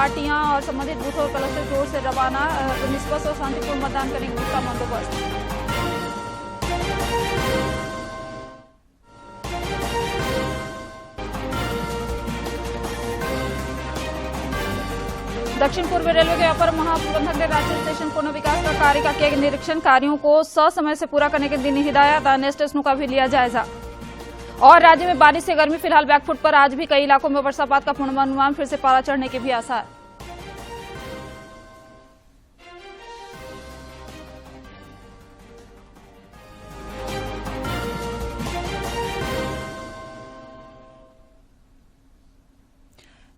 पार्टियां और संबंधित बूथ और क्लस्टर की ओर से रवाना। निष्पक्ष और शांतिपूर्ण मतदान करने का पूरा बंदोबस्त। दक्षिण पूर्व रेलवे के अपर महाप्रबंधक ने रांची स्टेशन पुनर्विकास का कार्य का किया निरीक्षण। कार्यों को ससमय से पूरा करने के दिन हिदायत। अन्य स्टेशनों का भी लिया जायजा। और राज्य में बारिश से गर्मी फिलहाल बैकफुट पर। आज भी कई इलाकों में वर्षापात का पूर्वानुमान। फिर से पारा चढ़ने के भी आसार।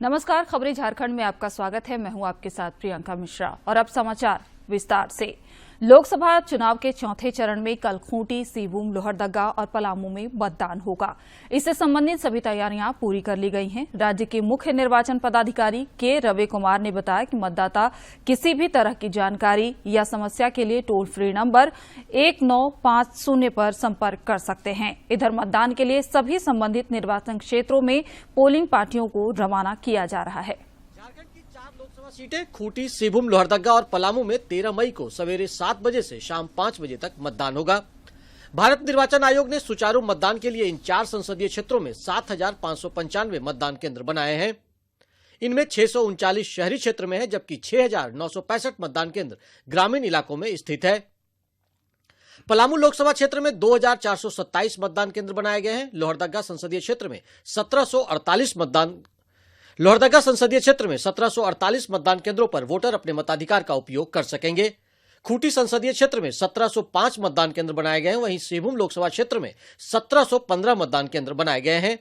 नमस्कार, खबरें झारखंड में आपका स्वागत है। मैं हूं आपके साथ प्रियंका मिश्रा। और अब समाचार विस्तार से। लोकसभा चुनाव के चौथे चरण में कल खूंटी, सिवूम, लोहरदगा और पलामू में मतदान होगा। इससे संबंधित सभी तैयारियां पूरी कर ली गई हैं। राज्य के मुख्य निर्वाचन पदाधिकारी के रवि कुमार ने बताया कि मतदाता किसी भी तरह की जानकारी या समस्या के लिए टोल फ्री नंबर 1950 पर संपर्क कर सकते हैं। इधर मतदान के लिए सभी संबंधित निर्वाचन क्षेत्रों में पोलिंग पार्टियों को रवाना किया जा रहा है। सीटें खूंटी, सिवूम, लोहरदगा और पलामू में 13 मई को सवेरे 7 बजे से शाम 5 बजे तक मतदान होगा। भारत निर्वाचन आयोग ने सुचारू मतदान के लिए इन 4 संसदीय क्षेत्रों में 7,595 मतदान केंद्र बनाए हैं। इनमें 639 शहरी क्षेत्र में है, जबकि 6,965 मतदान केंद्र ग्रामीण इलाकों में स्थित है। पलामू लोकसभा क्षेत्र में 2,427 मतदान केंद्र बनाए गए हैं। लोहरदगा संसदीय क्षेत्र में 1748 मतदान केंद्रों पर वोटर अपने मताधिकार का उपयोग कर सकेंगे। खूंटी संसदीय क्षेत्र में 1705 मतदान केंद्र बनाए गए हैं। वहीं सिवूम लोकसभा क्षेत्र में 1715 मतदान केंद्र बनाए गए हैं।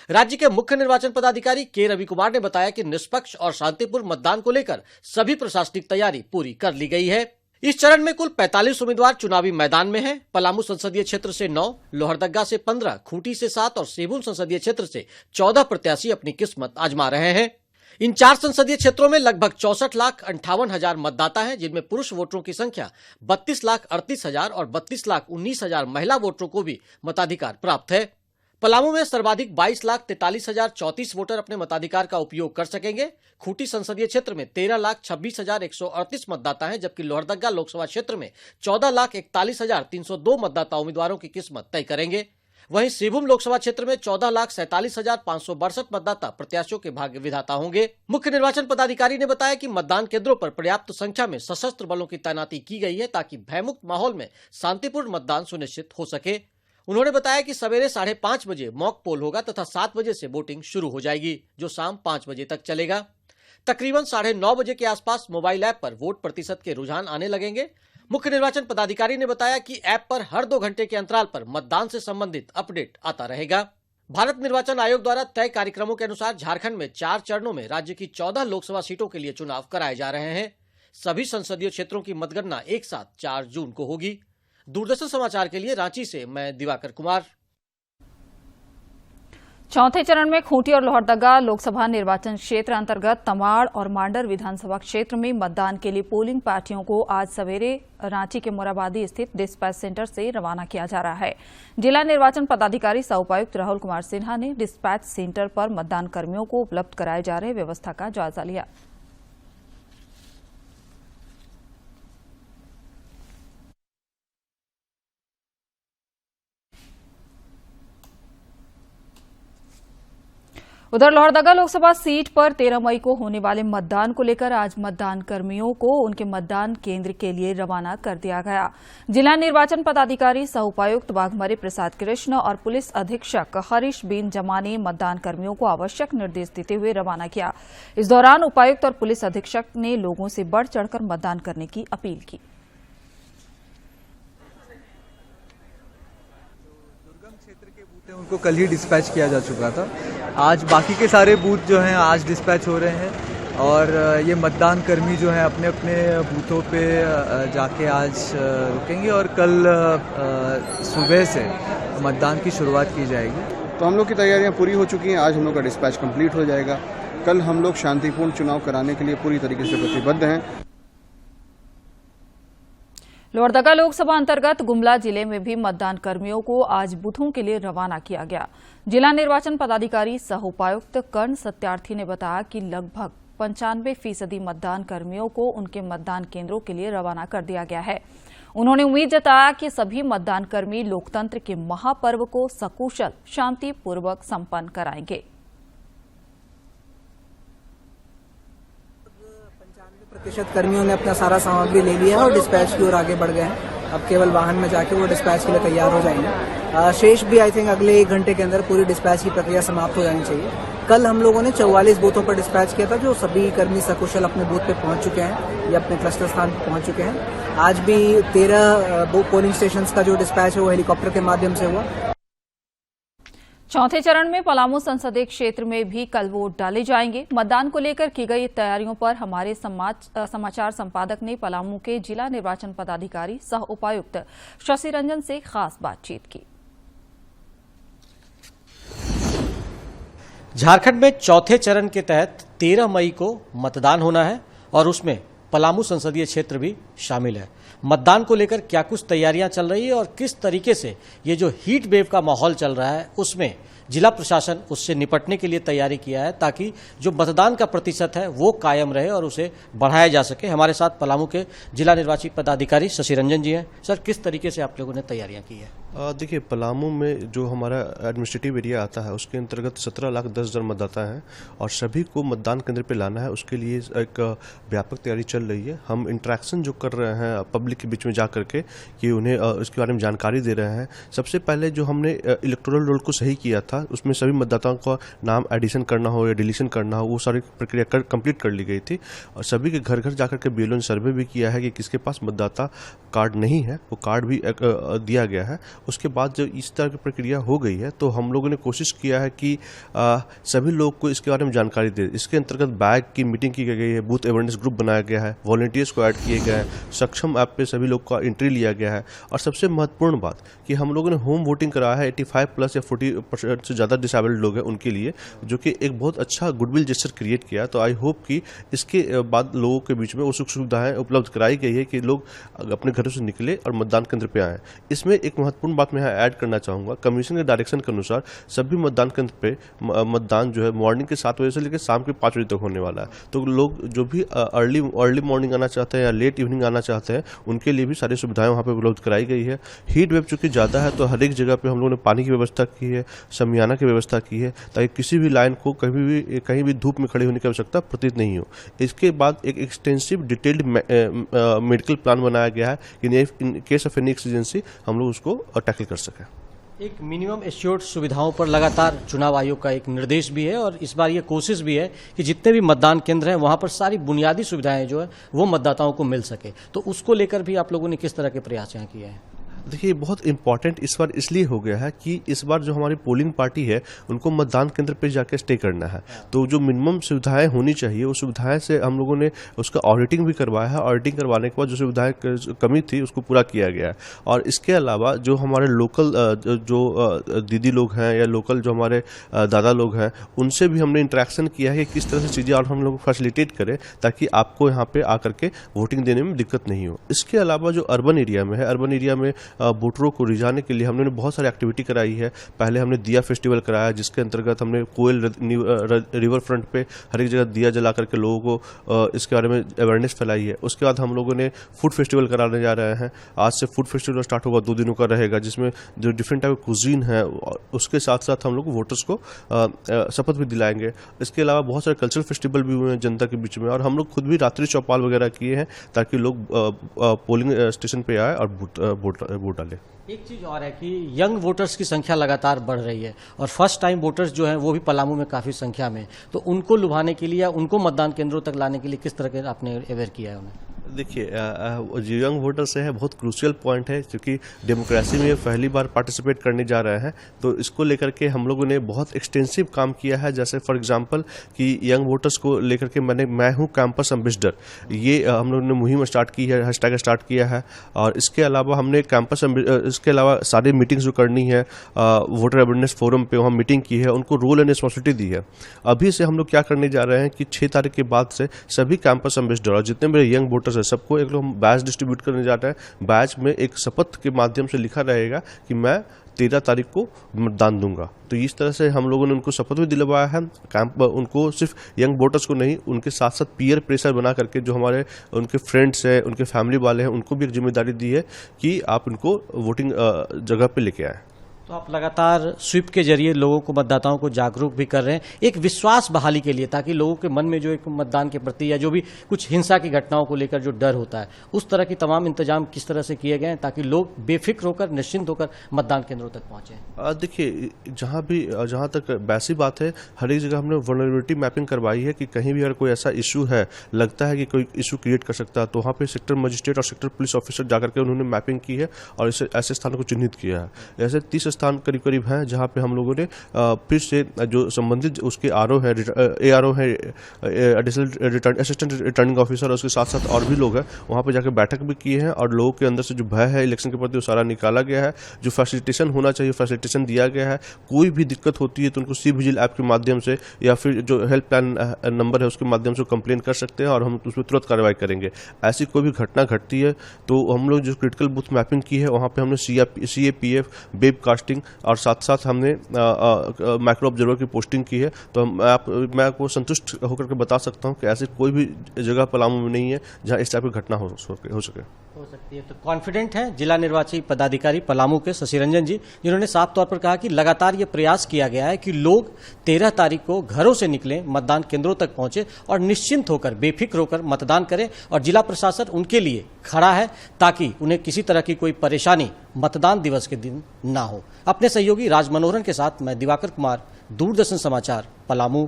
राज्य के मुख्य निर्वाचन पदाधिकारी के रवि कुमार ने बताया कि निष्पक्ष और शांतिपूर्ण मतदान को लेकर सभी प्रशासनिक तैयारी पूरी कर ली गई है। इस चरण में कुल 45 उम्मीदवार चुनावी मैदान में हैं। पलामू संसदीय क्षेत्र से 9, लोहरदगा से 15, खूंटी से 7 और सिवूम संसदीय क्षेत्र से 14 प्रत्याशी अपनी किस्मत आजमा रहे हैं। इन 4 संसदीय क्षेत्रों में लगभग 64,58,000 मतदाता हैं, जिनमें पुरुष वोटरों की संख्या 32,38,000 और 32,19,000 महिला वोटरों को भी मताधिकार प्राप्त है। पलामू में सर्वाधिक 22,43,034 वोटर अपने मताधिकार का उपयोग कर सकेंगे। खूंटी संसदीय क्षेत्र में 13,26,138 मतदाता हैं, जबकि लोहरदगा लोकसभा क्षेत्र में 14,41,302 मतदाता उम्मीदवारों की किस्मत तय करेंगे। वहीं सिवूम लोकसभा क्षेत्र में 14,47,562 मतदाता प्रत्याशियों के भाग्य विधाता होंगे। मुख्य निर्वाचन पदाधिकारी ने बताया कि मतदान केंद्रों पर पर्याप्त संख्या में सशस्त्र बलों की तैनाती की गई है, ताकि भयमुक्त माहौल में शांतिपूर्ण मतदान सुनिश्चित हो सके। उन्होंने बताया कि सवेरे 5:30 बजे मॉक पोल होगा तथा 7 बजे से वोटिंग शुरू हो जाएगी, जो शाम 5 बजे तक चलेगा। तकरीबन 9:30 बजे के आसपास मोबाइल ऐप पर वोट प्रतिशत के रुझान आने लगेंगे। मुख्य निर्वाचन पदाधिकारी ने बताया कि ऐप पर हर 2 घंटे के अंतराल पर मतदान से संबंधित अपडेट आता रहेगा। भारत निर्वाचन आयोग द्वारा तय कार्यक्रमों के अनुसार झारखंड में 4 चरणों में राज्य की 14 लोकसभा सीटों के लिए चुनाव कराए जा रहे हैं। सभी संसदीय क्षेत्रों की मतगणना एक साथ 4 जून को होगी। दूरदर्शन समाचार के लिए रांची से मैं दिवाकर कुमार। चौथे चरण में खूंटी और लोहरदगा लोकसभा निर्वाचन क्षेत्र अंतर्गत तमाड़ और मांडर विधानसभा क्षेत्र में मतदान के लिए पोलिंग पार्टियों को आज सवेरे रांची के मोराबादी स्थित डिस्पैच सेंटर से रवाना किया जा रहा है। जिला निर्वाचन पदाधिकारी सह उपायुक्त राहुल कुमार सिन्हा ने डिस्पैच सेंटर पर मतदान कर्मियों को उपलब्ध कराए जा रहे व्यवस्था का जायजा लिया। उधर लोहरदगा लोकसभा सीट पर 13 मई को होने वाले मतदान को लेकर आज मतदान कर्मियों को उनके मतदान केंद्र के लिए रवाना कर दिया गया। जिला निर्वाचन पदाधिकारी सह उपायुक्त वाघमारे प्रसाद कृष्ण और पुलिस अधीक्षक हरीश बीन जमा ने मतदान कर्मियों को आवश्यक निर्देश देते हुए रवाना किया। इस दौरान उपायुक्त और पुलिस अधीक्षक ने लोगों से बढ़ चढ़कर मतदान करने की अपील की। उनको कल ही डिस्पैच किया जा चुका था। आज बाकी के सारे बूथ जो हैं आज डिस्पैच हो रहे हैं और ये मतदान कर्मी जो हैं अपने अपने बूथों पे जाके आज रुकेंगे और कल सुबह से मतदान की शुरुआत की जाएगी। तो हम लोग की तैयारियां पूरी हो चुकी हैं। आज हम लोग का डिस्पैच कंप्लीट हो जाएगा। कल हम लोग शांतिपूर्ण चुनाव कराने के लिए पूरी तरीके से प्रतिबद्ध हैं। लोहरदगा लोकसभा अंतर्गत गुमला जिले में भी मतदान कर्मियों को आज बूथों के लिए रवाना किया गया। जिला निर्वाचन पदाधिकारी सह उपायुक्त कर्ण सत्यार्थी ने बताया कि लगभग 95% मतदान कर्मियों को उनके मतदान केंद्रों के लिए रवाना कर दिया गया है। उन्होंने उम्मीद जताया कि सभी मतदान कर्मी लोकतंत्र के महापर्व को सकुशल शांतिपूर्वक संपन्न कराएंगे। 95% कर्मियों ने अपना सारा सामग्री ले लिया है और डिस्पैच की ओर आगे बढ़ गए हैं। अब केवल वाहन में जाके वो डिस्पैच के लिए तैयार हो जाएंगे। शेष भी आई थिंक अगले 1 घंटे के अंदर पूरी डिस्पैच की प्रक्रिया समाप्त हो जानी चाहिए। कल हम लोगों ने 44 बूथों पर डिस्पैच किया था, जो सभी कर्मी सकुशल अपने बूथ पे पहुंच चुके हैं या अपने क्लस्टर स्थान पर पहुंच चुके हैं। आज भी 13 पोलिंग स्टेशन का जो डिस्पैच है वो हेलीकॉप्टर के माध्यम से हुआ। चौथे चरण में पलामू संसदीय क्षेत्र में भी कल वोट डाले जाएंगे। मतदान को लेकर की गई तैयारियों पर हमारे समाचार संपादक ने पलामू के जिला निर्वाचन पदाधिकारी सह उपायुक्त शशि रंजन से खास बातचीत की। झारखंड में चौथे चरण के तहत 13 मई को मतदान होना है और उसमें पलामू संसदीय क्षेत्र भी शामिल है। मतदान को लेकर क्या कुछ तैयारियां चल रही है और किस तरीके से ये जो हीट वेव का माहौल चल रहा है उसमें जिला प्रशासन उससे निपटने के लिए तैयारी किया है, ताकि जो मतदान का प्रतिशत है वो कायम रहे और उसे बढ़ाया जा सके। हमारे साथ पलामू के जिला निर्वाची पदाधिकारी शशि रंजन जी हैं। सर, किस तरीके से आप लोगों ने तैयारियां की है? देखिए, पलामू में जो हमारा एडमिनिस्ट्रेटिव एरिया आता है उसके अंतर्गत 17,10,000 मतदाता हैं और सभी को मतदान केंद्र पे लाना है। उसके लिए एक व्यापक तैयारी चल रही है। हम इंटरेक्शन जो कर रहे हैं पब्लिक के बीच में जा करके कि उन्हें इसके बारे में जानकारी दे रहे हैं। सबसे पहले जो हमने इलेक्टोरल रोल को सही किया था, उसमें सभी मतदाताओं का नाम एडिशन करना हो या डिलीशन करना हो, वो सारी प्रक्रिया कंप्लीट कर ली गई थी और सभी के घर घर जाकर के बीएलओ ने सर्वे भी किया है कि किसके पास मतदाता कार्ड नहीं है, वो कार्ड भी दिया गया है। उसके बाद जब इस तरह की प्रक्रिया हो गई है तो हम लोगों ने कोशिश किया है कि सभी लोग को इसके बारे में जानकारी दे। इसके अंतर्गत बैग की मीटिंग की गई है, बूथ अवेयरनेस ग्रुप बनाया गया है, वॉलंटियर्स को ऐड किए गए हैं, सक्षम ऐप पे सभी लोग का एंट्री लिया गया है और सबसे महत्वपूर्ण बात कि हम लोगों ने होम वोटिंग कराया है 85+ या 40% से ज़्यादा डिसेबल्ड लोग हैं उनके लिए, जो कि एक बहुत अच्छा गुडविल जेस्चर क्रिएट किया। तो आई होप कि इसके बाद लोगों के बीच में वो सुख सुविधाएं उपलब्ध कराई गई है कि लोग अपने घरों से निकले और मतदान केंद्र पे आए। इसमें एक महत्वपूर्ण बात मैं ऐड करना चाहूँगा। कमीशन के डायरेक्शन के अनुसार सभी मतदान केंद्र पे मतदान जो है मॉर्निंग के 7 बजे से लेकर शाम के 5 बजे तक होने वाला है। तो लोग जो भी अर्ली मॉर्निंग आना चाहते हैं या लेट इवनिंग आना चाहते हैं उनके लिए भी सारी सुविधाएं वहाँ पे उपलब्ध कराई गई है। हीट वेव चूँकि ज़्यादा है तो हर एक जगह पे हम लोगों ने पानी की व्यवस्था की है, शमियाना की व्यवस्था की है, ताकि किसी भी लाइन को कहीं भी धूप में खड़े होने की आवश्यकता प्रतीत नहीं हो। इसके बाद एक एक्सटेंसिव डिटेल्ड मेडिकल प्लान बनाया गया है कि in case of any exigency हम लोग उसको टैकल कर सकें। एक मिनिमम एश्योर्ड सुविधाओं पर लगातार चुनाव आयोग का एक निर्देश भी है और इस बार ये कोशिश भी है कि जितने भी मतदान केंद्र हैं वहां पर सारी बुनियादी सुविधाएं जो है वो मतदाताओं को मिल सके। तो उसको लेकर भी आप लोगों ने किस तरह के प्रयास यहाँ किए हैं? देखिए, बहुत इंपॉर्टेंट इस बार इसलिए हो गया है कि इस बार जो हमारी पोलिंग पार्टी है उनको मतदान केंद्र पे जाकर स्टे करना है। तो जो मिनिमम सुविधाएं होनी चाहिए उस सुविधाएं से हम लोगों ने उसका ऑडिटिंग भी करवाया है। ऑडिटिंग करवाने के बाद जो सुविधाएं कमी थी उसको पूरा किया गया है। और इसके अलावा जो हमारे लोकल जो दीदी लोग हैं या लोकल जो हमारे दादा लोग हैं उनसे भी हमने इंटरेक्शन किया है कि किस तरह से चीज़ें और हम लोग फैसिलिटेट करें ताकि आपको यहाँ पे आकर के वोटिंग देने में दिक्कत नहीं हो। इसके अलावा जो अर्बन एरिया में है, अर्बन एरिया में वोटरों को रिझाने के लिए हमने बहुत सारी एक्टिविटी कराई है। पहले हमने दिया फेस्टिवल कराया जिसके अंतर्गत हमने कोयल रिवर फ्रंट पे हर एक जगह दिया जला करके लोगों को इसके बारे में अवेयरनेस फैलाई है। उसके बाद हम लोगों ने फूड फेस्टिवल कराने जा रहे हैं। आज से फूड फेस्टिवल स्टार्ट होगा, 2 दिनों का रहेगा, जिसमें जो डिफरेंट टाइप कुजीन है उसके साथ साथ हम लोग वोटर्स को शपथ भी दिलाएंगे। इसके अलावा बहुत सारे कल्चरल फेस्टिवल भी हुए हैं जनता के बीच में और हम लोग खुद भी रात्रि चौपाल वगैरह किए हैं ताकि लोग पोलिंग स्टेशन पे आए और वोट डालें। एक चीज और है कि यंग वोटर्स की संख्या लगातार बढ़ रही है और फर्स्ट टाइम वोटर्स जो हैं वो भी पलामू में काफी संख्या में, तो उनको लुभाने के लिए या उनको मतदान केंद्रों तक लाने के लिए किस तरह के आपने अवेयर किया है उन्हें? देखिए, जो यंग वोटर्स है बहुत क्रूशियल पॉइंट है क्योंकि डेमोक्रेसी में पहली बार पार्टिसिपेट करने जा रहे हैं। तो इसको लेकर के हम लोगों ने बहुत एक्सटेंसिव काम किया है। जैसे फॉर एग्जांपल कि यंग वोटर्स को लेकर के मैं हूं कैंपस एम्बेसडर, ये हम लोगों ने मुहिम स्टार्ट की है, हैशटैग स्टार्ट किया है। और इसके अलावा हमने इसके अलावा सारी मीटिंग्स जो करनी है वोटर अवेयरनेस फोरम पे वहाँ मीटिंग की है, उनको रोल एंड रिस्पॉन्सिबिलिटी दी है। अभी से हम लोग क्या करने जा रहे हैं कि 6 तारीख के बाद से सभी कैंपस एम्बेसडर और जितने मेरे यंग वोटर्स सबको एक लोग हम बैच डिस्ट्रीब्यूट करने जाते हैं। बैच में एक शपथ के माध्यम से लिखा रहेगा कि मैं 13 तारीख को मतदान दूंगा। तो इस तरह से हम लोगों ने उनको शपथ भी दिलवाया है। कैंप उनको सिर्फ यंग वोटर्स को नहीं, उनके साथ साथ पीयर प्रेशर बना करके जो हमारे उनके फ्रेंड्स हैं, उनके फैमिली वाले हैं, उनको भी एक जिम्मेदारी दी है कि आप उनको वोटिंग जगह पे लेके आए। तो आप लगातार स्वीप के जरिए लोगों को, मतदाताओं को जागरूक भी कर रहे हैं, एक विश्वास बहाली के लिए, ताकि लोगों के मन में जो एक मतदान के प्रति या जो भी कुछ हिंसा की घटनाओं को लेकर जो डर होता है, उस तरह की तमाम इंतजाम किस तरह से किए गए हैं ताकि लोग बेफिक्र होकर, निश्चिंत होकर मतदान केंद्रों तक पहुंचे? देखिए, जहाँ तक वैसी बात है, हर एक जगह हमने वल्नरेबिलिटी मैपिंग करवाई है कि कहीं भी अगर कोई ऐसा इशू है, लगता है कि कोई इशू क्रिएट कर सकता है, तो वहाँ पे सेक्टर मजिस्ट्रेट और सेक्टर पुलिस ऑफिसर जाकर के उन्होंने मैपिंग की है और ऐसे स्थानों को चिन्हित किया है। ऐसे 30 स्थान करीब करीब हैं जहां पे हम लोगों ने फिर से जो संबंधित उसके आरओ है, एआरओ है, एडिशनल असिस्टेंट रिटर्निंग ऑफिसर, उसके साथ साथ और भी लोग हैं, वहां पे जाकर बैठक भी किए हैं और लोगों के अंदर से जो भय है इलेक्शन के प्रति वो सारा निकाला गया है। जो फैसिलिटेशन होना चाहिए फैसिलिटेशन दिया गया है। कोई भी दिक्कत होती है तो उनको सी विजिल ऐप के माध्यम से या फिर जो हेल्पलाइन नंबर है उसके माध्यम से कंप्लेन कर सकते हैं और हम उसमें तुरंत कार्रवाई करेंगे। ऐसी कोई भी घटना घटती है तो हम लोग जो क्रिटिकल बूथ मैपिंग की है वहाँ पे हमने CAPF, वेब कास्टिंग और साथ साथ हमने माइक्रो ऑब्जर्वर की पोस्टिंग की है। तो मैं आपको संतुष्ट होकर के बता सकता हूँ कि ऐसी कोई भी जगह पलामू में नहीं है जहाँ इस टाइप की घटना हो सकती है। तो कॉन्फिडेंट हैं जिला निर्वाची पदाधिकारी पलामू के शशि रंजन जी, जिन्होंने साफ तौर पर कहा कि लगातार ये प्रयास किया गया है कि लोग 13 तारीख को घरों से निकलें, मतदान केंद्रों तक पहुंचे और निश्चिंत होकर, बेफिक्र होकर मतदान करें और जिला प्रशासन उनके लिए खड़ा है ताकि उन्हें किसी तरह की कोई परेशानी मतदान दिवस के दिन ना हो। अपने सहयोगी राज मनोहरन के साथ मैं दिवाकर कुमार, दूरदर्शन समाचार, पलामू।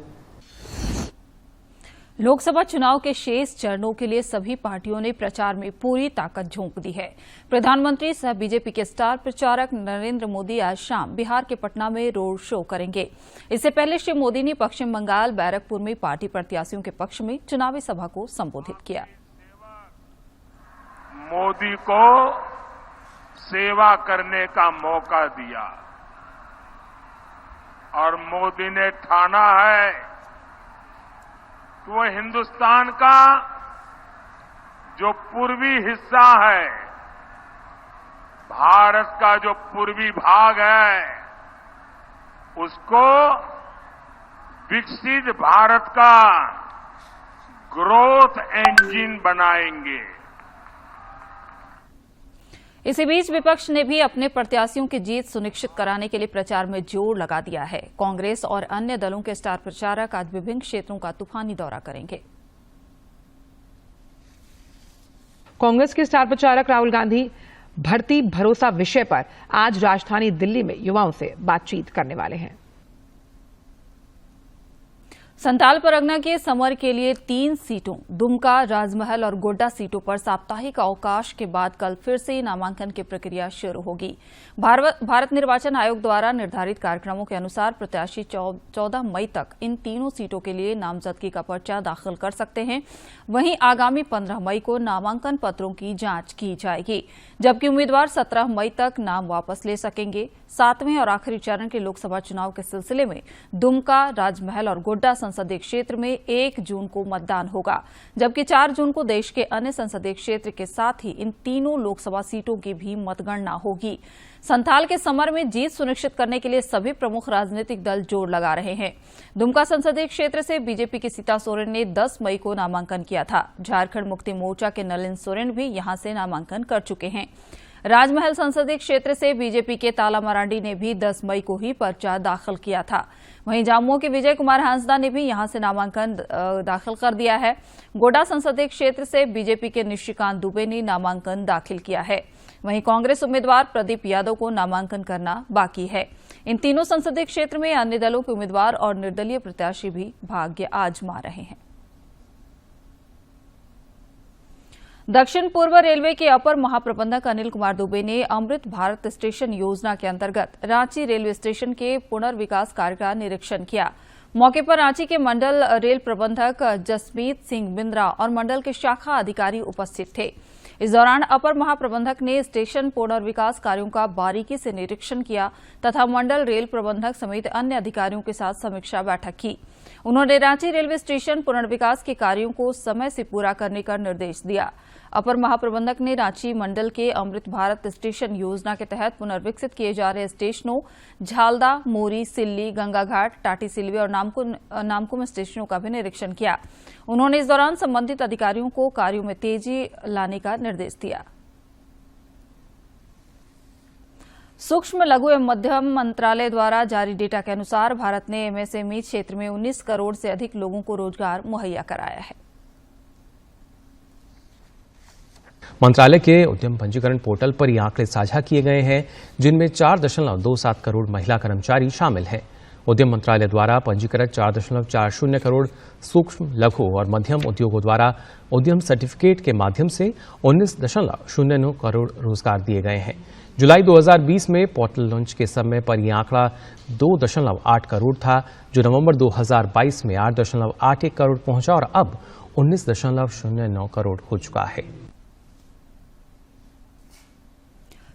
लोकसभा चुनाव के शेष चरणों के लिए सभी पार्टियों ने प्रचार में पूरी ताकत झोंक दी है। प्रधानमंत्री सह बीजेपी के स्टार प्रचारक नरेंद्र मोदी आज शाम बिहार के पटना में रोड शो करेंगे। इससे पहले श्री मोदी ने पश्चिम बंगाल बैरकपुर में पार्टी प्रत्याशियों के पक्ष में चुनावी सभा को संबोधित किया। मोदी को सेवा करने का मौका दिया और मोदी ने ठाना है कि वो हिंदुस्तान का जो पूर्वी हिस्सा है, भारत का जो पूर्वी भाग है, उसको विकसित भारत का ग्रोथ इंजन बनाएंगे। इसी बीच विपक्ष ने भी अपने प्रत्याशियों की जीत सुनिश्चित कराने के लिए प्रचार में जोर लगा दिया है। कांग्रेस और अन्य दलों के स्टार प्रचारक आज विभिन्न क्षेत्रों का तूफानी दौरा करेंगे। कांग्रेस के स्टार प्रचारक राहुल गांधी भर्ती भरोसा विषय पर आज राजधानी दिल्ली में युवाओं से बातचीत करने वाले हैं। संथाल परगना के समर के लिए 3 सीटों दुमका, राजमहल और गोड्डा सीटों पर साप्ताहिक अवकाश के बाद कल फिर से नामांकन की प्रक्रिया शुरू होगी। भारत निर्वाचन आयोग द्वारा निर्धारित कार्यक्रमों के अनुसार प्रत्याशी 14 मई तक इन तीनों सीटों के लिए नामजदगी का पर्चा दाखिल कर सकते हैं। वहीं आगामी 15 मई को नामांकन पत्रों की जांच की जाएगी, जबकि उम्मीदवार 17 मई तक नाम वापस ले सकेंगे। 7वें और आखिरी चरण के लोकसभा चुनाव के सिलसिले में दुमका, राजमहल और गोड्डा संसदीय क्षेत्र में 1 जून को मतदान होगा, जबकि 4 जून को देश के अन्य संसदीय क्षेत्र के साथ ही इन तीनों लोकसभा सीटों की भी मतगणना होगी। संथाल के समर में जीत सुनिश्चित करने के लिए सभी प्रमुख राजनीतिक दल जोर लगा रहे हैं। दुमका संसदीय क्षेत्र से बीजेपी की सीता सोरेन ने 10 मई को नामांकन किया था। झारखंड मुक्ति मोर्चा के नलिन सोरेन भी यहां से नामांकन कर चुके हैं। राजमहल संसदीय क्षेत्र से बीजेपी के ताला मरांडी ने भी 10 मई को ही पर्चा दाखिल किया था। वहीं झामुमो के विजय कुमार हांसदा ने भी यहां से नामांकन दाखिल कर दिया है। गोड्डा संसदीय क्षेत्र से बीजेपी के निशिकांत दुबे ने नामांकन दाखिल किया है। वहीं कांग्रेस उम्मीदवार प्रदीप यादव को नामांकन करना बाकी है। इन तीनों संसदीय क्षेत्र में अन्य दलों के उम्मीदवार और निर्दलीय प्रत्याशी भी भाग्य आजमा रहे हैं। दक्षिण पूर्व रेलवे के अपर महाप्रबंधक अनिल कुमार दुबे ने अमृत भारत स्टेशन योजना के अंतर्गत रांची रेलवे स्टेशन के पुनर्विकास कार्य का निरीक्षण किया। मौके पर रांची के मंडल रेल प्रबंधक जसमीत सिंह बिंद्रा और मंडल के शाखा अधिकारी उपस्थित थे। इस दौरान अपर महाप्रबंधक ने स्टेशन पुनर्विकास कार्यों का बारीकी से निरीक्षण किया तथा मंडल रेल प्रबंधक समेत अन्य अधिकारियों के साथ समीक्षा बैठक की। उन्होंने रांची रेलवे स्टेशन पुनर्विकास के कार्यों को समय से पूरा करने का निर्देश दिया। अपर महाप्रबंधक ने रांची मंडल के अमृत भारत स्टेशन योजना के तहत पुनर्विकसित किए जा रहे स्टेशनों झालदा, मोरी, सिल्ली, गंगाघाट, टाटी सिलवे और नामकुम स्टेशनों का भी निरीक्षण किया। उन्होंने इस दौरान संबंधित अधिकारियों को कार्यों में तेजी लाने का निर्देश दिया। सूक्ष्म, लघु एवं मध्यम मंत्रालय द्वारा जारी डेटा के अनुसार भारत ने एमएसएमई क्षेत्र में 19 करोड़ से अधिक लोगों को रोजगार मुहैया कराया है। मंत्रालय के उद्यम पंजीकरण पोर्टल पर ये आंकड़े साझा किए गए हैं, जिनमें 4.27 करोड़ महिला कर्मचारी शामिल हैं। उद्यम मंत्रालय द्वारा पंजीकृत 4.40 करोड़ सूक्ष्म, लघु और मध्यम उद्योगों द्वारा उद्यम सर्टिफिकेट के माध्यम से 19.09 करोड़ रोजगार दिए गए हैं। जुलाई 2020 में पोर्टल लॉन्च के समय पर यह आंकड़ा 2.8 करोड़ था, जो नवंबर 2022 में 8.81 करोड़ पहुंचा और अब 19.09 करोड़ हो चुका है।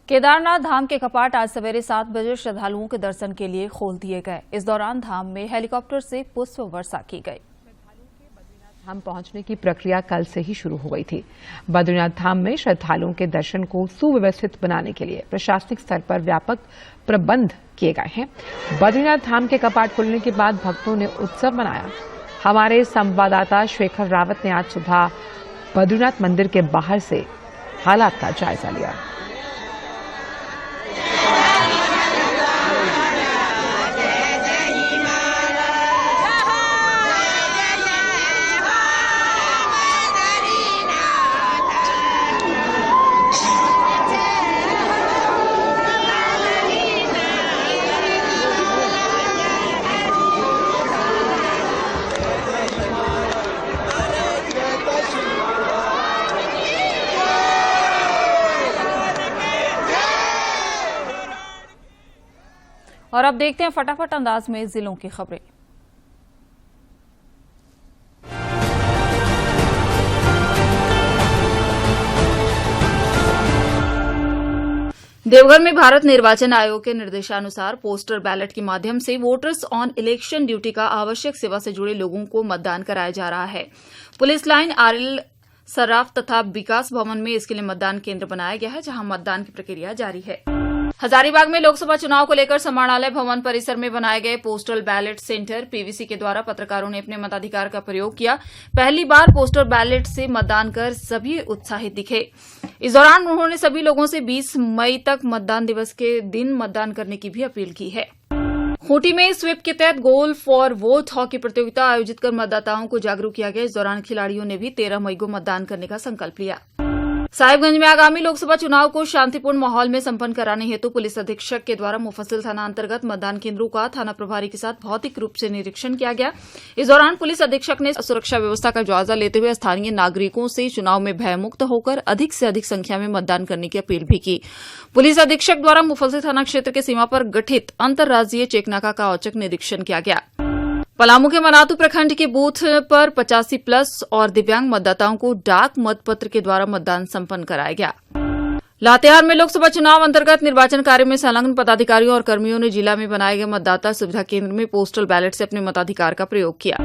केदारनाथ धाम के कपाट आज सवेरे 7 बजे श्रद्धालुओं के दर्शन के लिए खोल दिए गए। इस दौरान धाम में हेलीकॉप्टर से पुष्प वर्षा की गई। धाम पहुंचने की प्रक्रिया कल से ही शुरू हो गई थी। बद्रीनाथ धाम में श्रद्धालुओं के दर्शन को सुव्यवस्थित बनाने के लिए प्रशासनिक स्तर पर व्यापक प्रबंध किए गए हैं। बद्रीनाथ धाम के कपाट खुलने के बाद भक्तों ने उत्सव मनाया। हमारे संवाददाता शेखर रावत ने आज सुबह बद्रीनाथ मंदिर के बाहर से हालात का जायजा लिया। और अब देखते हैं फटाफट अंदाज में जिलों की खबरें। देवघर में भारत निर्वाचन आयोग के निर्देशानुसार पोस्टल बैलेट के माध्यम से वोटर्स ऑन इलेक्शन ड्यूटी का आवश्यक सेवा से जुड़े लोगों को मतदान कराया जा रहा है। पुलिस लाइन, आरएल सर्राफ तथा विकास भवन में इसके लिए मतदान केंद्र बनाया गया है, जहां मतदान की प्रक्रिया जारी है। हजारीबाग में लोकसभा चुनाव को लेकर समाहरणालय भवन परिसर में बनाए गए पोस्टल बैलेट सेंटर पीवीसी के द्वारा पत्रकारों ने अपने मताधिकार का प्रयोग किया। पहली बार पोस्टल बैलेट से मतदान कर सभी उत्साहित दिखे। इस दौरान उन्होंने सभी लोगों से 20 मई तक मतदान दिवस के दिन मतदान करने की भी अपील की है। खूंटी में स्वीप के तहत गोल फॉर वोट हॉकी प्रतियोगिता आयोजित कर मतदाताओं को जागरूक किया गया। इस दौरान खिलाड़ियों ने भी 13 मई को मतदान करने का संकल्प लिया। साहिबगंज में आगामी लोकसभा चुनाव को शांतिपूर्ण माहौल में संपन्न कराने हेतु पुलिस अधीक्षक के द्वारा मुफस्सिल थाना अंतर्गत मतदान केंद्रों का थाना प्रभारी के साथ भौतिक रूप से निरीक्षण किया गया। इस दौरान पुलिस अधीक्षक ने सुरक्षा व्यवस्था का जायजा लेते हुए स्थानीय नागरिकों से चुनाव में भयमुक्त होकर अधिक से अधिक संख्या में मतदान करने की अपील भी की। पुलिस अधीक्षक द्वारा मुफस्सिल थाना क्षेत्र के सीमा पर गठित अंतर्राज्यीय चेकनाका का औचक निरीक्षण किया गया। पलामू के मनातू प्रखंड के बूथ पर 85+ और दिव्यांग मतदाताओं को डाक मतपत्र के द्वारा मतदान संपन्न कराया गया। लातेहार में लोकसभा चुनाव अंतर्गत निर्वाचन कार्य में संलग्न पदाधिकारियों और कर्मियों ने जिला में बनाए गए मतदाता सुविधा केंद्र में पोस्टल बैलेट से अपने मताधिकार का प्रयोग किया।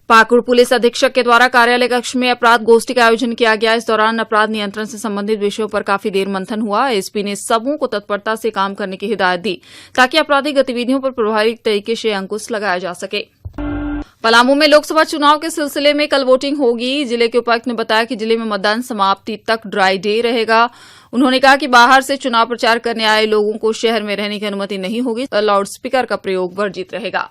पाकुड़ पुलिस अधीक्षक के द्वारा कार्यालय कक्ष में अपराध गोष्ठी का आयोजन किया गया। इस दौरान अपराध नियंत्रण से संबंधित विषयों पर काफी देर मंथन हुआ। एसपी ने सबों को तत्परता से काम करने की हिदायत दी ताकि आपराधिक गतिविधियों पर प्रभावी तरीके से अंकुश लगाया जा सके। पलामू में लोकसभा चुनाव के सिलसिले में कल वोटिंग होगी। जिले के उपायुक्त ने बताया कि जिले में मतदान समाप्ति तक ड्राई डे रहेगा। उन्होंने कहा कि बाहर से चुनाव प्रचार करने आए लोगों को शहर में रहने की अनुमति नहीं होगी। लाउड स्पीकर का प्रयोग वर्जित रहेगा।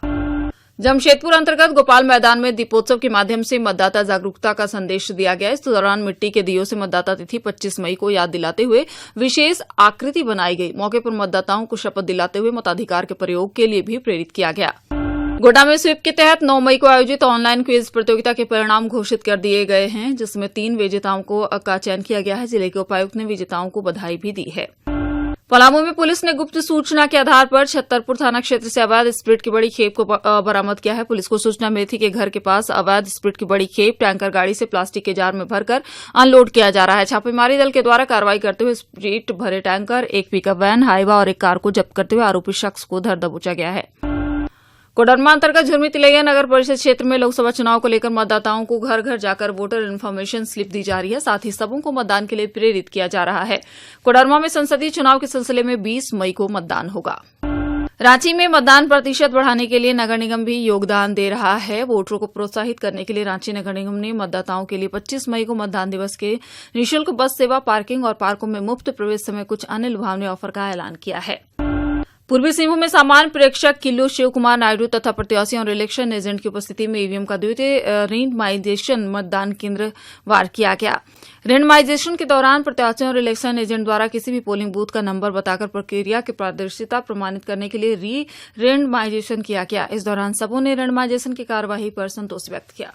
जमशेदपुर अंतर्गत गोपाल मैदान में दीपोत्सव के माध्यम से मतदाता जागरूकता का संदेश दिया गया। इस दौरान मिट्टी के दियों से मतदाता तिथि 25 मई को याद दिलाते हुए विशेष आकृति बनाई गई। मौके पर मतदाताओं को शपथ दिलाते हुए मताधिकार के प्रयोग के लिए भी प्रेरित किया गया। गोड्डा में स्वीप के तहत 9 मई को आयोजित ऑनलाइन क्विज प्रतियोगिता के परिणाम घोषित कर दिए गए हैं, जिसमें 3 विजेताओं का चयन किया गया है। जिले के उपायुक्त ने विजेताओं को बधाई भी दी है। पलामू में पुलिस ने गुप्त सूचना के आधार पर छतरपुर थाना क्षेत्र से अवैध स्प्रिट की बड़ी खेप को बरामद किया है। पुलिस को सूचना मिली थी कि घर के पास अवैध स्प्रिट की बड़ी खेप टैंकर गाड़ी से प्लास्टिक के जार में भरकर अनलोड किया जा रहा है। छापेमारी दल के द्वारा कार्रवाई करते हुए स्प्रिट भरे टैंकर, एक पिकअप वैन, हाईवा और एक कार को जब्त करते हुए आरोपी शख्स को धर दबोचा गया है। कोडरमा अंतर्गत झुरमी तिलैया नगर परिषद क्षेत्र में लोकसभा चुनाव को लेकर मतदाताओं को घर घर जाकर वोटर इन्फॉर्मेशन स्लिप दी जा रही है। साथ ही सबों को मतदान के लिए प्रेरित किया जा रहा है। कोडरमा में संसदीय चुनाव के सिलसिले में 20 मई को मतदान होगा। रांची में मतदान प्रतिशत बढ़ाने के लिए नगर निगम भी योगदान दे रहा है। वोटरों को प्रोत्साहित करने के लिए रांची नगर निगम ने मतदाताओं के लिए 25 मई को मतदान दिवस के निःशुल्क बस सेवा, पार्किंग और पार्कों में मुफ्त प्रवेश समेत कुछ अन्य लुभावने ऑफर का ऐलान किया है। पूर्वी सिंहभूम में सामान्य प्रेक्षक किल्लू शिव कुमार नायडू तथा प्रत्याशियों और इलेक्शन एजेंट की उपस्थिति में ईवीएम का द्वितीय रेंडमाइजेशन मतदान केंद्र वार किया गया। रेंडमाइजेशन के दौरान प्रत्याशियों और इलेक्शन एजेंट द्वारा किसी भी पोलिंग बूथ का नंबर बताकर प्रक्रिया की पारदर्शिता प्रमाणित करने के लिए रेंडमाइजेशन किया गया। इस दौरान सबों ने रेंडमाइजेशन की कार्यवाही पर संतोष व्यक्त किया।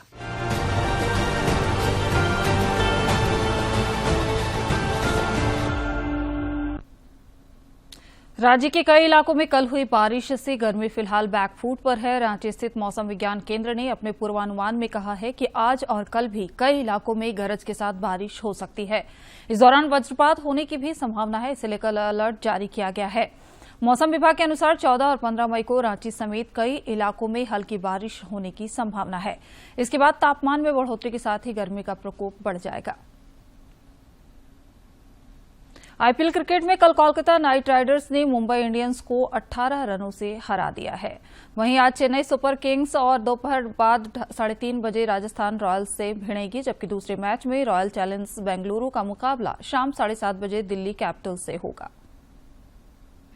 राज्य के कई इलाकों में कल हुई बारिश से गर्मी फिलहाल बैकफुट पर है। रांची स्थित मौसम विज्ञान केंद्र ने अपने पूर्वानुमान में कहा है कि आज और कल भी कई इलाकों में गरज के साथ बारिश हो सकती है। इस दौरान वज्रपात होने की भी संभावना है, इसे लेकर अलर्ट जारी किया गया है। मौसम विभाग के अनुसार 14 और 15 मई को रांची समेत कई इलाकों में हल्की बारिश होने की संभावना है। इसके बाद तापमान में बढ़ोतरी के साथ ही गर्मी का प्रकोप बढ़ जाएगा। आईपीएल क्रिकेट में कल कोलकाता नाइट राइडर्स ने मुंबई इंडियंस को 18 रनों से हरा दिया है। वहीं आज चेन्नई सुपर किंग्स और दोपहर बाद 3:30 बजे राजस्थान रॉयल्स से भिड़ेगी, जबकि दूसरे मैच में रॉयल चैलेंजर्स बेंगलुरु का मुकाबला शाम 7:30 बजे दिल्ली कैपिटल्स से होगा।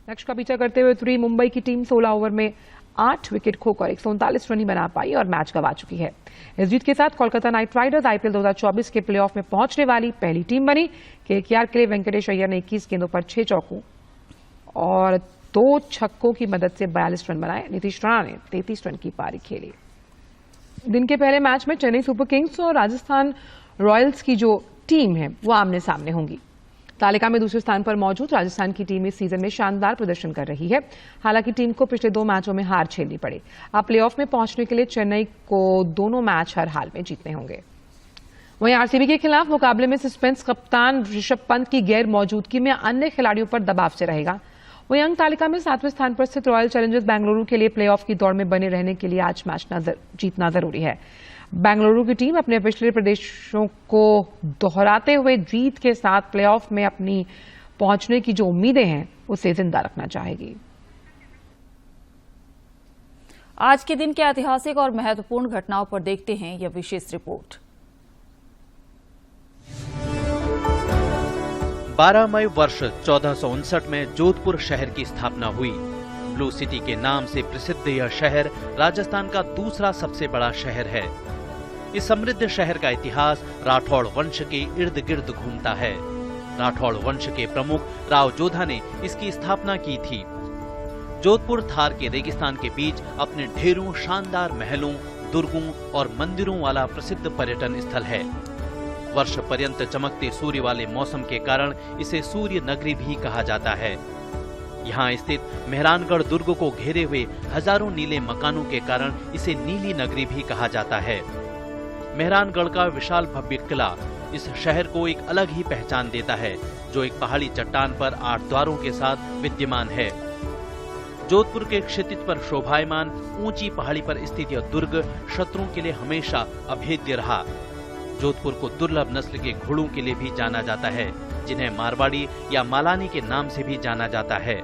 लक्ष्य का पीछा करते हुए उतरी मुंबई की टीम 16 ओवर में 8 विकेट खोकर 139 रन ही बना पाई और मैच गंवा चुकी है। इस जीत के साथ कोलकाता नाइट राइडर्स आईपीएल 2024 के प्लेऑफ में पहुंचने वाली पहली टीम बनी। केकेआर के लिए वेंकटेश अय्यर ने 21 गेंदों पर 6 चौकों और 2 छक्कों की मदद से 42 रन बनाए। नीतीश राणा ने 33 रन की पारी खेली। दिन के पहले मैच में चेन्नई सुपर किंग्स और राजस्थान रॉयल्स की जो टीम है वो आमने सामने होंगी। तालिका में दूसरे स्थान पर मौजूद राजस्थान की टीम इस सीजन में शानदार प्रदर्शन कर रही है। हालांकि टीम को पिछले 2 मैचों में हार झेलनी पड़ी। अब प्लेऑफ में पहुंचने के लिए चेन्नई को दोनों मैच हर हाल में जीतने होंगे। वहीं आरसीबी के खिलाफ मुकाबले में सस्पेंस कप्तान ऋषभ पंत की गैर मौजूदगी में अन्य खिलाड़ियों पर दबाव से रहेगा। वहीं अंक तालिका में 7वें स्थान पर स्थित रॉयल चैलेंजर्स बेंगलुरु के लिए प्लेऑफ की दौड़ में बने रहने के लिए आज मैच जीतना जरूरी है। बेंगलुरु की टीम अपने पिछले प्रदर्शनों को दोहराते हुए जीत के साथ प्लेऑफ में अपनी पहुंचने की जो उम्मीदें हैं उसे जिंदा रखना चाहेगी। आज के दिन के ऐतिहासिक और महत्वपूर्ण घटनाओं पर देखते हैं यह विशेष रिपोर्ट। 12 मई वर्ष 1459 में जोधपुर शहर की स्थापना हुई। ब्लू सिटी के नाम से प्रसिद्ध यह शहर राजस्थान का दूसरा सबसे बड़ा शहर है। इस समृद्ध शहर का इतिहास राठौड़ वंश के इर्द गिर्द घूमता है। राठौड़ वंश के प्रमुख राव जोधा ने इसकी स्थापना की थी। जोधपुर थार के रेगिस्तान के बीच अपने ढेरों शानदार महलों, दुर्गों और मंदिरों वाला प्रसिद्ध पर्यटन स्थल है। वर्ष पर्यंत चमकते सूर्य वाले मौसम के कारण इसे सूर्य नगरी भी कहा जाता है। यहाँ स्थित मेहरानगढ़ दुर्ग को घेरे हुए हजारों नीले मकानों के कारण इसे नीली नगरी भी कहा जाता है। मेहरानगढ़ का विशाल भव्य किला इस शहर को एक अलग ही पहचान देता है, जो एक पहाड़ी चट्टान पर 8 द्वारों के साथ विद्यमान है। जोधपुर के क्षितिज पर शोभायमान ऊंची पहाड़ी पर स्थित यह दुर्ग शत्रुओं के लिए हमेशा अभेद्य रहा। जोधपुर को दुर्लभ नस्ल के घोड़ों के लिए भी जाना जाता है, जिन्हें मारवाड़ी या मालानी के नाम से भी जाना जाता है।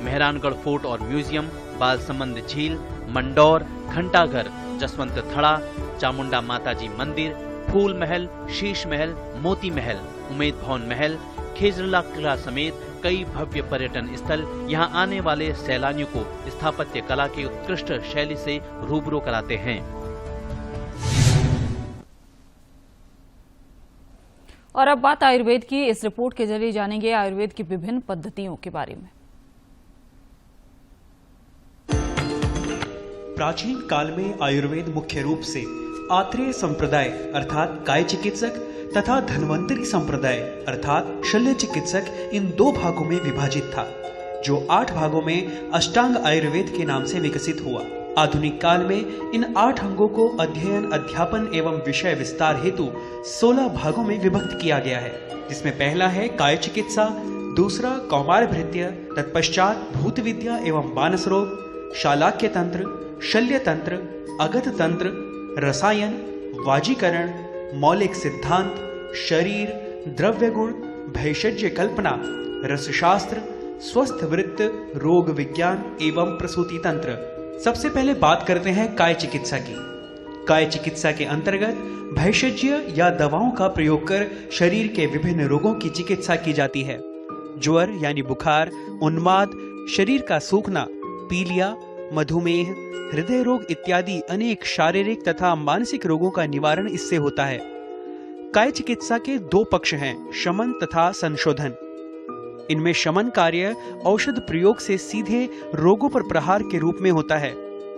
मेहरानगढ़ फोर्ट और म्यूजियम, बालसमंद झील, मंडौर, घंटाघर, जसवंत थड़ा, चामुंडा माताजी मंदिर, फूल महल, शीश महल, मोती महल, उमेद भवन महल, खेजरला किला समेत कई भव्य पर्यटन स्थल यहाँ आने वाले सैलानियों को स्थापत्य कला की उत्कृष्ट शैली से रूबरू कराते हैं। और अब बात आयुर्वेद की। इस रिपोर्ट के जरिए जानेंगे आयुर्वेद की विभिन्न पद्धतियों के बारे में। प्राचीन काल में आयुर्वेद मुख्य रूप से आत्रेय संप्रदाय अर्थात काय चिकित्सक तथा धन्वंतरी संप्रदाय अर्थात शल्य चिकित्सक इन 2 भागों में विभाजित था, जो 8 भागों में अष्टांग आयुर्वेद के नाम से विकसित हुआ। आधुनिक काल में इन 8 अंगों को अध्ययन, अध्यापन एवं विषय विस्तार हेतु 16 भागों में विभक्त किया गया है, जिसमें पहला है काय चिकित्सा, दूसरा कौमार भृत्य, तत्पश्चात भूत विद्या एवं मानस रोग, शालाक्य तंत्र, शल्य तंत्र, अगध तंत्र, रसायन, वाजीकरण, मौलिक सिद्धांत, शरीर, द्रव्य गुण, भैषज्य कल्पना, रसशास्त्र, स्वस्थ वृत्त, रोग विज्ञान एवं प्रसूति तंत्र। सबसे पहले बात करते हैं काय चिकित्सा की। काय चिकित्सा के अंतर्गत भैषज्य या दवाओं का प्रयोग कर शरीर के विभिन्न रोगों की चिकित्सा की जाती है। ज्वर यानी बुखार, उन्माद, शरीर का सूखना, पीलिया, मधुमेह, हृदय रोग इत्यादि अनेक शारीरिक तथा मानसिक रोगों का निवारण इससे होता है। काय चिकित्सा के दो पक्ष हैं, शमन तथा संशोधन। इनमें शमन कार्य औषध प्रयोग से सीधे रोगों पर प्रहार के रूप में होता है,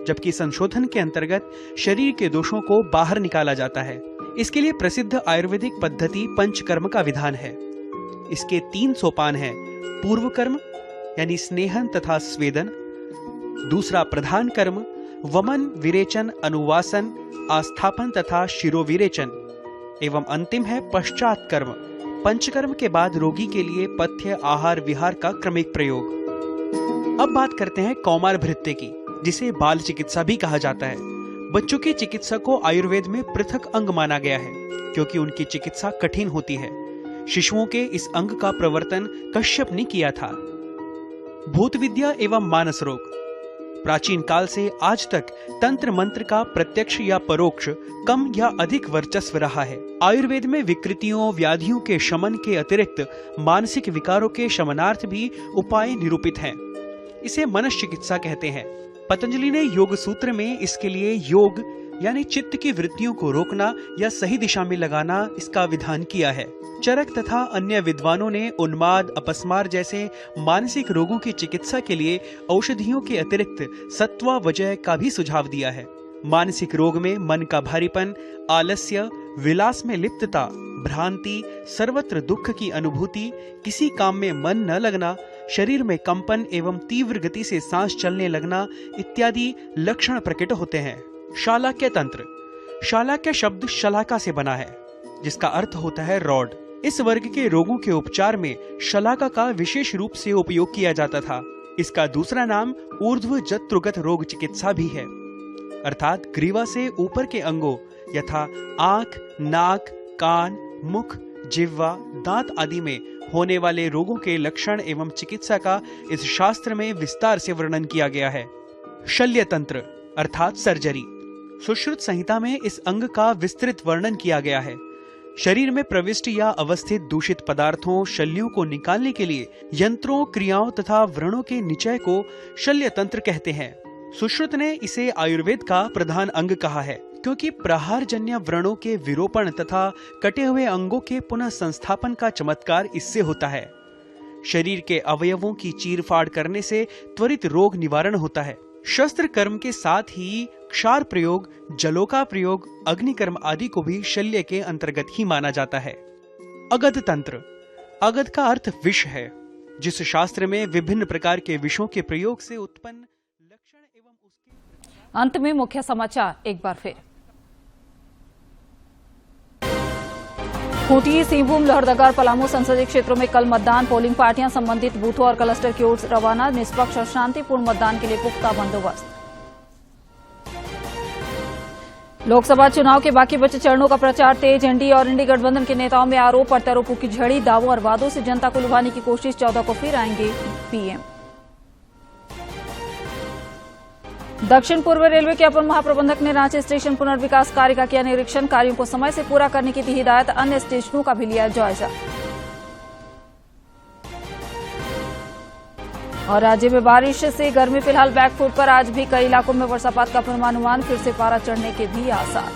जबकि संशोधन के अंतर्गत शरीर के दोषों को बाहर निकाला जाता है। इसके लिए प्रसिद्ध आयुर्वेदिक पद्धति पंचकर्म का विधान है। इसके 3 सोपान हैं। पूर्व कर्म यानी स्नेहन तथा स्वेदन, दूसरा प्रधान कर्म वमन, विरेचन, अनुवासन, आस्थापन तथा शिरोविरेचन एवं अंतिम है पश्चात कर्म। पंचकर्म के बाद रोगी के लिए पथ्य, आहार, विहार का क्रमिक प्रयोग। अब बात करते हैं कौमार भृत्य की, जिसे बाल चिकित्सा भी कहा जाता है। बच्चों की चिकित्सा को आयुर्वेद में पृथक अंग माना गया है, क्योंकि उनकी चिकित्सा कठिन होती है। शिशुओं के इस अंग का प्रवर्तन कश्यप ने किया था। भूत विद्या एवं मानस रोग। प्राचीन काल से आज तक तंत्र मंत्र का प्रत्यक्ष या परोक्ष कम या अधिक वर्चस्व रहा है। आयुर्वेद में विकृतियों, व्याधियों के शमन के अतिरिक्त मानसिक विकारों के शमनार्थ भी उपाय निरूपित हैं। इसे मनस चिकित्सा कहते हैं। पतंजलि ने योग सूत्र में इसके लिए योग यानी चित्त की वृत्तियों को रोकना या सही दिशा में लगाना इसका विधान किया है। चरक तथा अन्य विद्वानों ने उन्माद, अपस्मार जैसे मानसिक रोगों की चिकित्सा के लिए औषधियों के अतिरिक्त सत्वा वजय का भी सुझाव दिया है। मानसिक रोग में मन का भारीपन, आलस्य, विलास में लिप्तता, भ्रांति, सर्वत्र दुख की अनुभूति, किसी काम में मन न लगना, शरीर में कंपन एवं तीव्र गति से सांस चलने लगना इत्यादि लक्षण प्रकट होते हैं। शालाक्य तंत्र। शालाक्य शब्द शलाका से बना है, जिसका अर्थ होता है रॉड। इस वर्ग के रोगों के उपचार में शलाका का विशेष रूप से उपयोग किया जाता था। इसका दूसरा नाम ऊर्ध्व जत्रुगत रोग चिकित्सा भी है, अर्थात ग्रीवा से ऊपर के अंगों यथा आंख, नाक, कान, मुख, जिह्वा, दांत आदि में होने वाले रोगों के लक्षण एवं चिकित्सा का इस शास्त्र में विस्तार से वर्णन किया गया है। शल्य तंत्र अर्थात सर्जरी। सुश्रुत संहिता में इस अंग का विस्तृत वर्णन किया गया है। शरीर में प्रविष्ट या अवस्थित दूषित पदार्थों, शल्यों को निकालने के लिए यंत्रों, क्रियाओं तथा व्रणों के निचय को शल्य तंत्र कहते हैं। सुश्रुत ने इसे आयुर्वेद का प्रधान अंग कहा है, क्योंकि प्रहारजन्य व्रणों के विरोपण तथा कटे हुए अंगों के पुनः संस्थापन का चमत्कार इससे होता है। शरीर के अवयवों की चीरफाड़ करने से त्वरित रोग निवारण होता है। शस्त्र कर्म के साथ ही क्षार प्रयोग, जलोका प्रयोग, अग्निकर्म आदि को भी शल्य के अंतर्गत ही माना जाता है। अगध तंत्र। अगध का अर्थ विष है, जिस शास्त्र में विभिन्न प्रकार के विषों के प्रयोग से उत्पन्न लक्षण एवं उसके। अंत में मुख्य समाचार एक बार फिर। खूंटी, सिंहभूम, लोहरदगा और पलामू संसदीय क्षेत्रों में कल मतदान। पोलिंग पार्टियां संबंधित बूथों और क्लस्टर की ओर रवाना। निष्पक्ष और शांतिपूर्ण मतदान के लिए पुख्ता बंदोबस्त। लोकसभा चुनाव के बाकी बचे चरणों का प्रचार तेज। एनडीए और इंडी गठबंधन के नेताओं में आरोप प्रत्यारोपों की झड़ी। दावों और वादों से जनता को लुभाने की कोशिश। 14 को फिर आएंगे पीएम। दक्षिण पूर्व रेलवे के अपर महाप्रबंधक ने रांची स्टेशन पुनर्विकास कार्य का किया निरीक्षण। कार्यों को समय से पूरा करने की दी हिदायत। अन्य स्टेशनों का भी लिया जायजा। और राज्य में बारिश से गर्मी फिलहाल बैकफुट पर। आज भी कई इलाकों में वर्षापात का पूर्वानुमान। फिर से पारा चढ़ने के भी आसार।